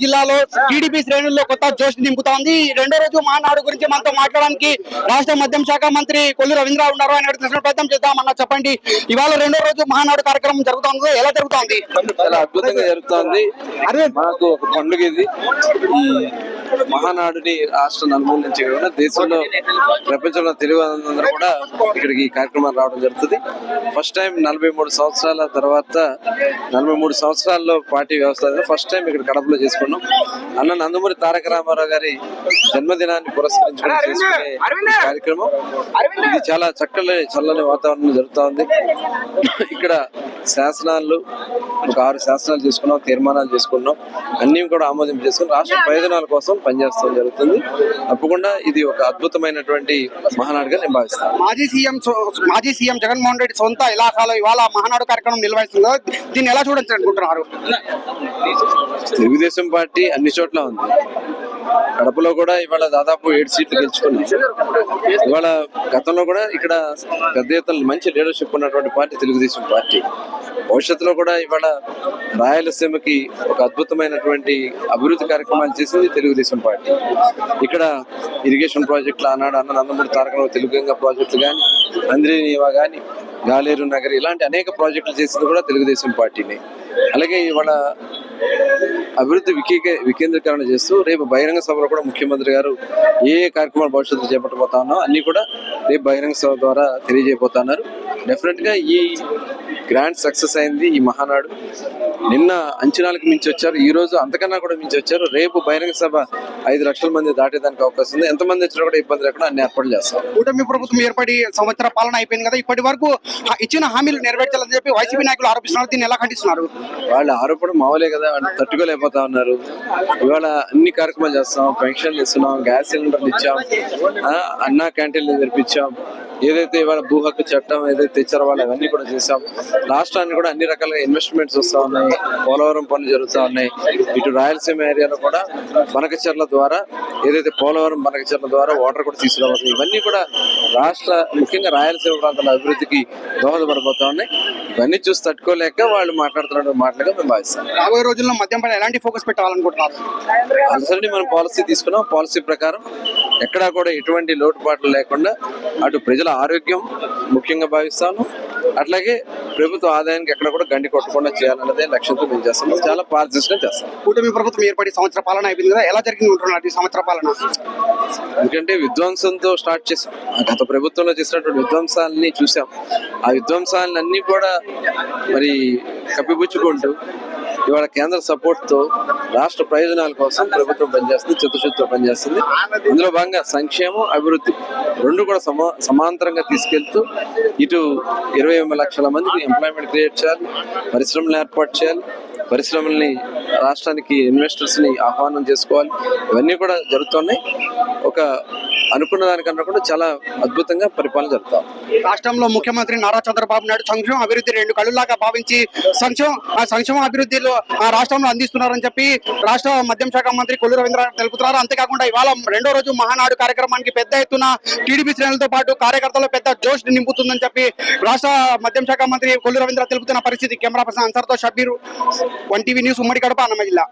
మెదక్ జిల్లాలో టీడీపీ శ్రేణుల్లో కొత్త జోష్ నింపుతోంది. రెండో రోజు మహానాడు గురించి మనతో మాట్లాడడానికి రాష్ట్ర మద్యం శాఖ మంత్రి కొల్లు రవీంద్ర ఉన్నారు. ఆయన ప్రయత్నం చేద్దామన్నా. చెప్పండి, ఇవాళ రెండో రోజు మహానాడు కార్యక్రమం జరుగుతోంది, ఎలా జరుగుతోంది? చాలా అద్భుతంగా జరుగుతోంది. మాకు ఒక పండుగ ఇది. ఈ మహానాడుని రాష్ట్ర నలుమూల నుంచి దేశంలో ప్రపంచంలో తెలుగు అందరూ కూడా ఇక్కడికి ఈ కార్యక్రమాలు రావడం జరుగుతుంది. ఫస్ట్ టైం 43 సంవత్సరాల తర్వాత 43 సంవత్సరాల్లో పార్టీ వ్యవస్థ ఫస్ట్ టైం ఇక్కడ కడపలో చేసుకున్నాం. అన్న నందమూరి తారక రామారావు గారి జన్మదినాన్ని పురస్కరించుకుని చేసుకునే కార్యక్రమం ఇది. చాలా చల్లని వాతావరణం జరుగుతూ ఉంది. ఇక్కడ శాసనాలు ఒక 6 శాసనాలు చేసుకున్నాం, తీర్మానాలు చేసుకున్నాం, అన్ని కూడా ఆమోదింపు చేసుకుని రాష్ట్ర ప్రయోజనాల కోసం పనిచేస్తాం జరుగుతుంది. తప్పకుండా ఇది ఒక అద్భుతమైనటువంటి మహానాడుగా నేను భావిస్తాను. మాజీ సీఎం జగన్మోహన్ రెడ్డి సొంత ఇలాకాలో ఇవాళ మహానాడు కార్యక్రమం నిర్వహిస్తుందో దీన్ని ఎలా చూడొచ్చు అనుకుంటున్నారు? తెలుగుదేశం పార్టీ అన్ని చోట్ల ఉంది. కడపలో కూడా ఇవాళ దాదాపు 7 సీట్లు గెలుచుకున్నాం. ఇవాళ గతంలో కూడా ఇక్కడ పెద్ద ఎత్తున మంచి లీడర్షిప్ ఉన్నటువంటి పార్టీ తెలుగుదేశం పార్టీ. భవిష్యత్తులో కూడా ఇవాళ రాయలసీమకి ఒక అద్భుతమైనటువంటి అభివృద్ధి కార్యక్రమాలు చేసింది తెలుగుదేశం పార్టీ. ఇక్కడ ఇరిగేషన్ ప్రాజెక్టులు ఆనాడు అన్న నందమూరి తారక రామారావు తెలుగుగంగ ప్రాజెక్టులు కానీ, అంద్రినీవా కానీ, గాలేరు నగర్ ఇలాంటి అనేక ప్రాజెక్టులు చేసింది కూడా తెలుగుదేశం పార్టీని. అలాగే ఇవాళ అభివృద్ధి వికేంద్రీకరణ చేస్తూ రేపు బహిరంగ సభలో కూడా ముఖ్యమంత్రి గారు ఏ కార్యక్రమాలు భవిష్యత్తులో చేపట్టబోతా ఉన్నా అన్ని కూడా రేపు బహిరంగ సభ ద్వారా తెలియజేయబోతున్నారు. డెఫినెట్ గా ఈ గ్రాండ్ సక్సెస్ అయింది ఈ మహానాడు. నిన్న అంచనాలకు మించి వచ్చారు, ఈ రోజు అంతకన్నా కూడా మించి వచ్చారు. రేపు బహిరంగ సభ 5 లక్షల మంది దాటేదానికి అవకాశం ఉంది. ఎంతమంది వచ్చినా కూడా ఇబ్బంది లేకుండా అన్ని ఏర్పాట్లు చేస్తాం. కూటమి ప్రభుత్వం ఏర్పడి సంవత్సర పాలన అయిపోయింది కదా, ఇప్పటి వరకు ఇచ్చిన హామీలు నెరవేర్చాలని చెప్పి వైసీపీ నాయకులు ఆరోపిస్తున్నారు. దీన్ని ఎలా ఖండిస్తున్నారు? వాళ్ళ ఆరోపణ మామూలే కదా, వాళ్ళు తట్టుకోలేకపోతా ఉన్నారు. ఇవాళ అన్ని కార్యక్రమాలు చేస్తాం, పెన్షన్లు ఇస్తున్నాం, గ్యాస్ సిలిండర్లు ఇచ్చాం, అన్నా క్యాంటీన్లు తెరిపించాం, ఏదైతే ఇవాళ భూ హక్కు చట్టం ఏదైతే తెచ్చారో వాళ్ళు అవన్నీ కూడా చేశాం. రాష్ట్రానికి కూడా అన్ని రకాలుగా ఇన్వెస్ట్మెంట్స్ వస్తూ ఉన్నాయి, పోలవరం పనులు జరుగుతూ ఉన్నాయి. ఇటు రాయలసీమ ఏరియాలో కూడా బనకచెర్ల ద్వారా ఏదైతే పోలవరం బనకచెర్ల ద్వారా వాటర్ కూడా తీసుకురావాలి. ఇవన్నీ కూడా రాష్ట్ర ముఖ్యంగా రాయలసీమ ప్రాంతాల అభివృద్ధికి దోహదపడబోతా ఉన్నాయి. ఇవన్నీ చూసి తట్టుకోలేక వాళ్ళు మాట్లాడుతున్న మాటలుగా మేము భావిస్తాం. రాబోయే రోజుల్లో మద్యం పైన ఎలాంటి ఫోకస్ పెట్టాలనుకుంటున్నారు? ఆల్రెడీ మనం పాలసీ తీసుకున్నాం. పాలసీ ప్రకారం ఎక్కడా కూడా ఎటువంటి లోటుపాట్లు లేకుండా అటు ప్రజల ఆరోగ్యం ముఖ్యంగా భావిస్తాను, అట్లాగే ప్రభుత్వ ఆదాయానికి ఎక్కడ కూడా గండి కొట్టకుండా చేయాలన్నదే లక్ష్యంతో మేము చేస్తాం. చాలా పారదర్శకంగా చేస్తాం. కూటమి ప్రభుత్వం ఏర్పడి సంవత్సర పాలన అయిపోయింది కదా, ఎలా జరిగింది ఉంటున్నారు ఈ సంవత్సర పాలన? ఎందుకంటే విధ్వంసంతో స్టార్ట్ చేసాం. గత ప్రభుత్వంలో చేసినటువంటి విధ్వంసాలని చూసాం. ఆ విధ్వంసాలన్నీ కూడా మరి కప్పిపుచ్చుకుంటూ ఇవాళ కేంద్ర సపోర్ట్ తో రాష్ట్ర ప్రయోజనాల కోసం ప్రభుత్వం పనిచేస్తుంది, చిత్తశుద్ధితో పనిచేస్తుంది. అందులో భాగంగా సంక్షేమం, అభివృద్ధి రెండు కూడా సమాంతరంగా తీసుకెళ్తూ ఇటు 20 లక్షల మందికి ఎంప్లాయ్మెంట్ క్రియేట్ చేయాలి, పరిశ్రమలు ఏర్పాటు చేయాలి, పరిశ్రమల్ని రాష్ట్రానికి ఇన్వెస్టర్స్ ని ఆహ్వానం చేసుకోవాలి. ఇవన్నీ కూడా జరుగుతున్నాయి. ఒక అనుకున్న దానికన్నా కూడా చాలా అద్భుతంగా పరిపాలన జరుగుతాం. రాష్ట్రంలో ముఖ్యమంత్రి నారా చంద్రబాబు నాయుడు సంక్షేమ అభివృద్ధి 2 కళ్ళులాగా భావించి సంక్షేమ అభివృద్ధిలో రాష్ట్రంలో అందిస్తున్నారని చెప్పి రాష్ట్ర మద్యం శాఖ మంత్రి కొల్లు రవీంద్ర తెలుపుతున్నారు. అంతేకాకుండా ఇవాళ రెండో రోజు మహానాడు కార్యక్రమానికి పెద్ద ఎత్తున టీడీపీ శ్రేణులతో పాటు కార్యకర్తలు పెద్ద జోష్ నింపుతుందని చెప్పి రాష్ట్ర మద్యం శాఖ మంత్రి కొల్లు రవీంద్ర తెలుపుతున్న పరిస్థితి. కెమెరా పర్సన్ అన్సార్తో షబ్బీర్, 1 టీవీ న్యూస్, ఉమ్మడి కడప, అన్నమయ్య జిల్లా.